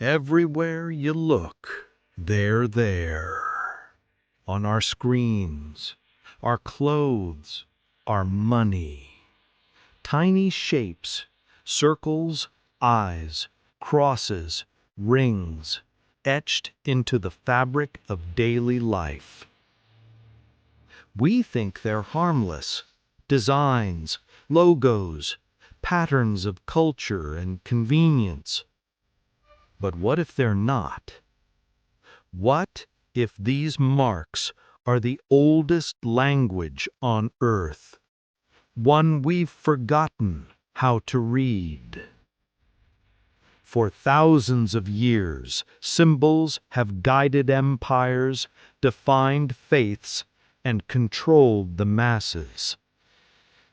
Everywhere you look, they're there. On our screens, our clothes, our money. Tiny shapes, circles, eyes, crosses, rings, etched into the fabric of daily life. We think they're harmless. Designs, logos, patterns of culture and convenience. But what if they're not? What if these marks are the oldest language on earth? One we've forgotten how to read. For thousands of years, symbols have guided empires, defined faiths, and controlled the masses.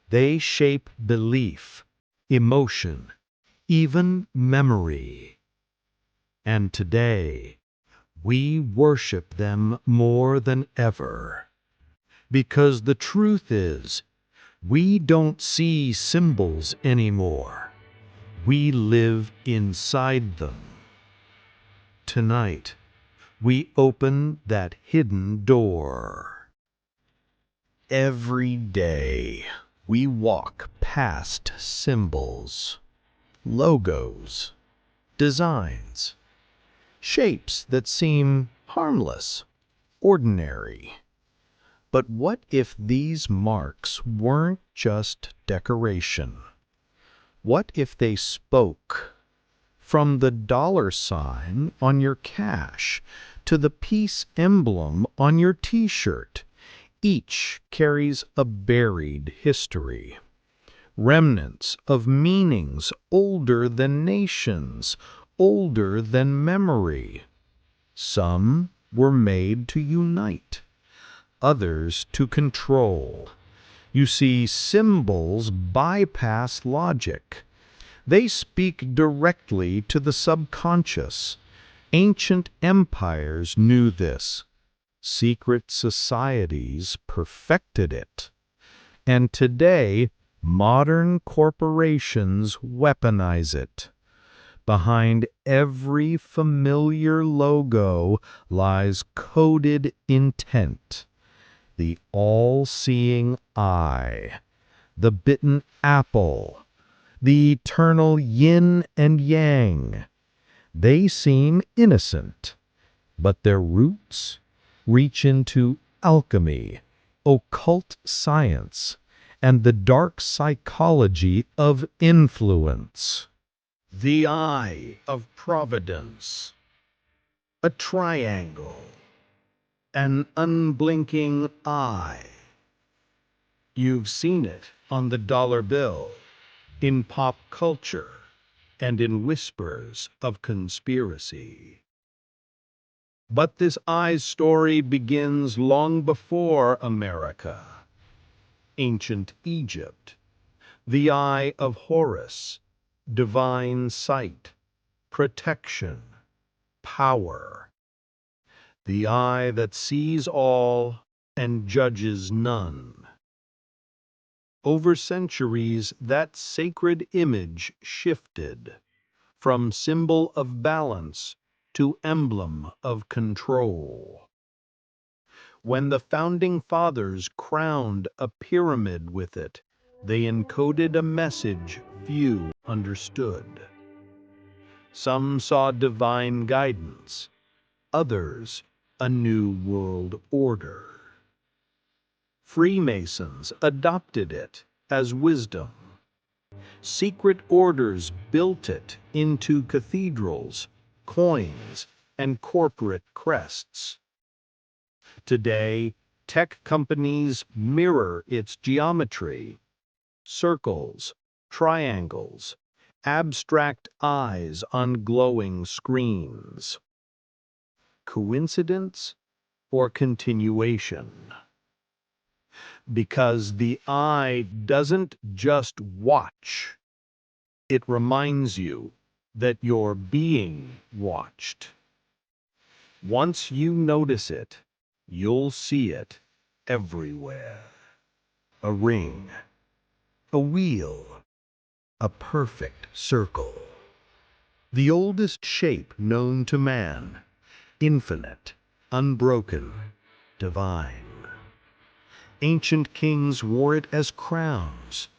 They shape belief, emotion, even memory. And today, we worship them more than ever. Because the truth is, we don't see symbols anymore. We live inside them. Tonight, we open that hidden door. Every day, we walk past symbols, logos, designs, shapes that seem harmless, ordinary. But what if these marks weren't just decoration? What if they spoke? From the dollar sign on your cash to the peace emblem on your t-shirt, each carries a buried history. Remnants of meanings older than nations, older than memory. Some were made to unite, others to control. You see, symbols bypass logic. They speak directly to the subconscious. Ancient empires knew this. Secret societies perfected it. And today, modern corporations weaponize it. Behind every familiar logo lies coded intent. The all-seeing eye, the bitten apple, the eternal yin and yang. They seem innocent, but their roots reach into alchemy, occult science, and the dark psychology of influence. The eye of Providence, a triangle, an unblinking eye. You've seen it on the dollar bill, in pop culture, and in whispers of conspiracy. But this eye's story begins long before America. Ancient Egypt, the eye of Horus, divine sight, protection, power. The eye that sees all and judges none. Over centuries, that sacred image shifted from symbol of balance to emblem of control. When the founding fathers crowned a pyramid with it, they encoded a message few understood. Some saw divine guidance, others a new world order. Freemasons adopted it as wisdom. Secret orders built it into cathedrals, coins, and corporate crests. Today, tech companies mirror its geometry. Circles, triangles, abstract eyes on glowing screens. Coincidence or continuation? Because the eye doesn't just watch. It reminds you that you're being watched. Once you notice it, you'll see it everywhere. A ring, a wheel, a perfect circle. the oldest shape known to man, infinite, unbroken, divine. Ancient kings wore it as crowns.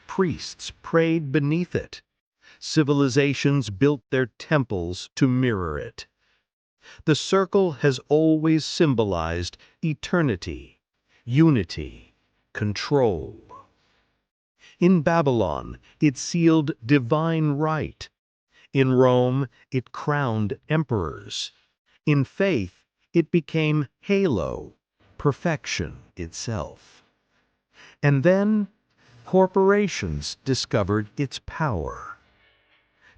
Priests prayed beneath it. Civilizations built their temples to mirror it. The circle has always symbolized eternity, unity, control. In Babylon, it sealed divine right. In Rome, it crowned emperors. In faith, it became halo, perfection itself. And then, corporations discovered its power.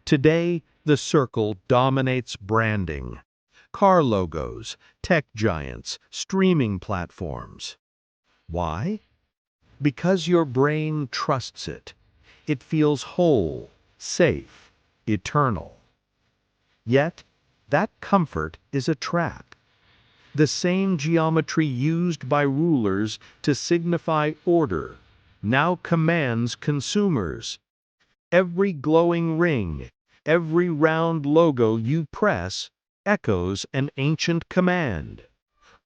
Today, the circle dominates branding. Car logos, tech giants, streaming platforms. Why? Because your brain trusts it. It feels whole, safe, eternal. Yet, that comfort is a trap. The same geometry used by rulers to signify order now commands consumers. Every glowing ring, every round logo you press echoes an ancient command.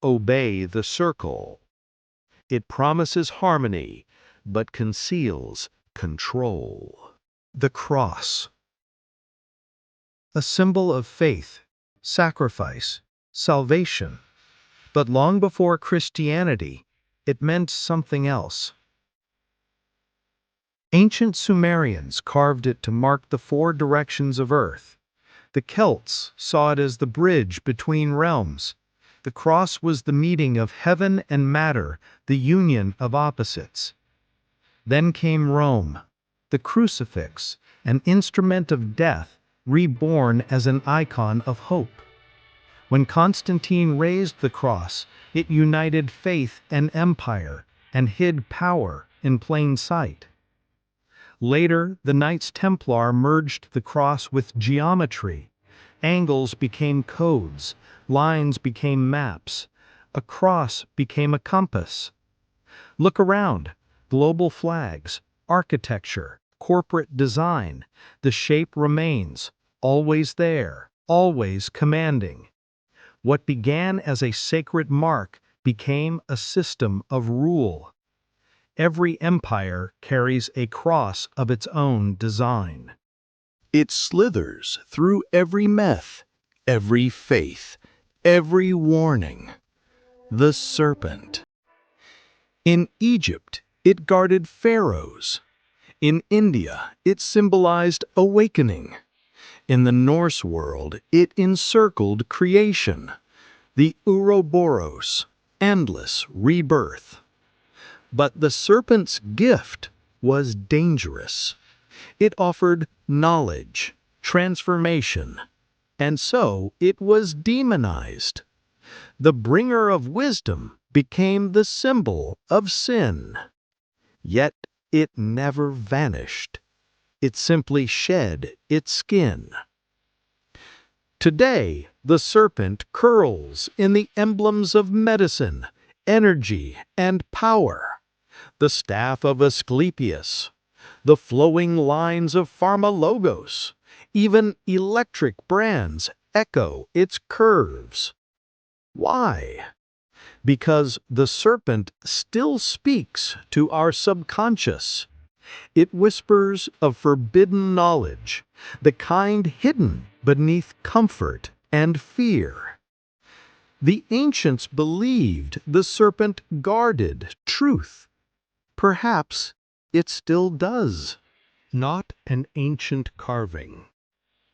Obey the circle. It promises harmony, but conceals control. The cross. A symbol of faith, sacrifice, salvation. But long before Christianity, it meant something else. Ancient Sumerians carved it to mark the four directions of earth. The Celts saw it as the bridge between realms. The cross was the meeting of heaven and matter, the union of opposites. Then came Rome, the crucifix, an instrument of death, reborn as an icon of hope. When Constantine raised the cross, it united faith and empire and hid power in plain sight. Later, the Knights Templar merged the cross with geometry. Angles became codes, lines became maps, a cross became a compass. Look around. Global flags, architecture, corporate design. The shape remains, always there, always commanding. What began as a sacred mark became a system of rule. Every empire carries a cross of its own design. It slithers through every myth, every faith, every warning. The serpent. In Egypt, it guarded pharaohs. In India, it symbolized awakening. In the Norse world, it encircled creation. The Ouroboros, endless rebirth. But the serpent's gift was dangerous. It offered knowledge, transformation, and so it was demonized. The bringer of wisdom became the symbol of sin. Yet it never vanished. It simply shed its skin. Today, the serpent curls in the emblems of medicine, energy, and power. The staff of Asclepius, the flowing lines of pharma logos, even electric brands echo its curves. Why? Because the serpent still speaks to our subconscious. It whispers of forbidden knowledge, the kind hidden beneath comfort and fear. The ancients believed the serpent guarded truth. Perhaps it still does. Not an ancient carving,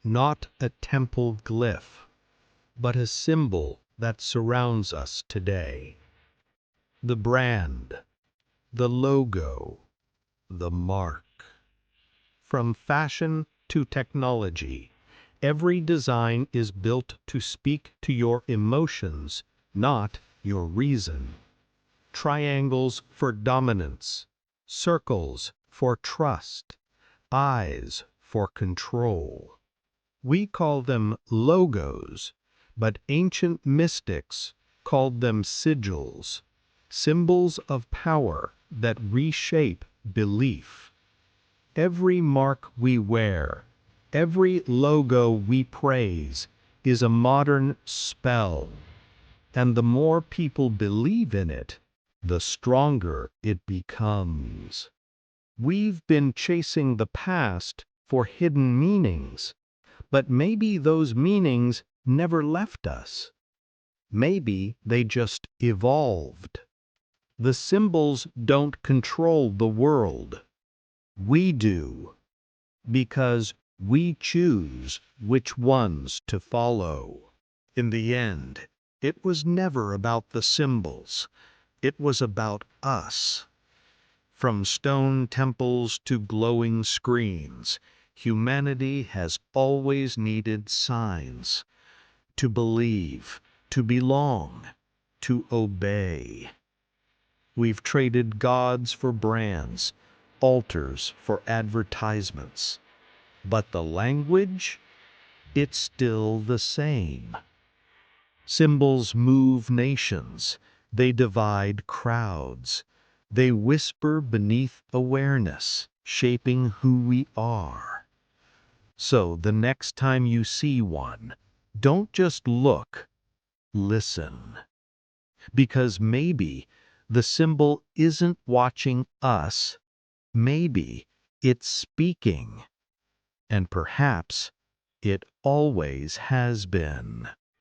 not a temple glyph, but a symbol that surrounds us today. The brand, the logo, the mark. From fashion to technology, every design is built to speak to your emotions, not your reason. Triangles for dominance, circles for trust, eyes for control. We call them logos, but ancient mystics called them sigils, symbols of power that reshape belief. Every mark we wear, Every logo we praise is a modern spell, and the more people believe in it, the stronger it becomes. We've been chasing the past for hidden meanings, but maybe those meanings never left us. Maybe they just evolved. The symbols don't control the world. We do, because we choose which ones to follow. In the end, it was never about the symbols. It was about us. From stone temples to glowing screens, humanity has always needed signs. To believe, to belong, to obey. We've traded gods for brands, altars for advertisements. But the language? It's still the same. Symbols move nations. They divide crowds. They whisper beneath awareness, shaping who we are. So the next time you see one, don't just look, listen. Because maybe the symbol isn't watching us. Maybe it's speaking. And perhaps it always has been.